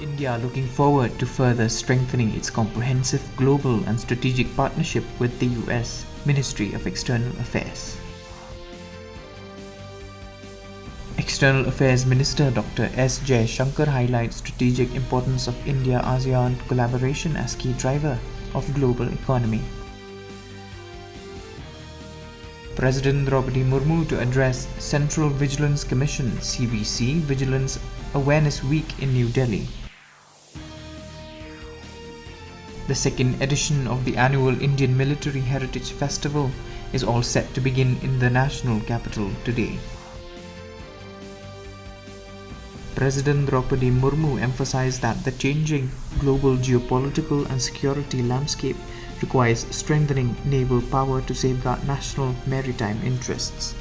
India looking forward to further strengthening its comprehensive global and strategic partnership with the US Ministry of External Affairs. External Affairs Minister Dr. S. Jaishankar highlights strategic importance of India-ASEAN collaboration as key driver of global economy. President Draupadi Murmu to address Central Vigilance Commission (CVC) Vigilance Awareness Week in New Delhi. The second edition of the annual Indian Military Heritage Festival is all set to begin in the national capital today. President Draupadi Murmu emphasized that the changing global geopolitical and security landscape requires strengthening naval power to safeguard national maritime interests.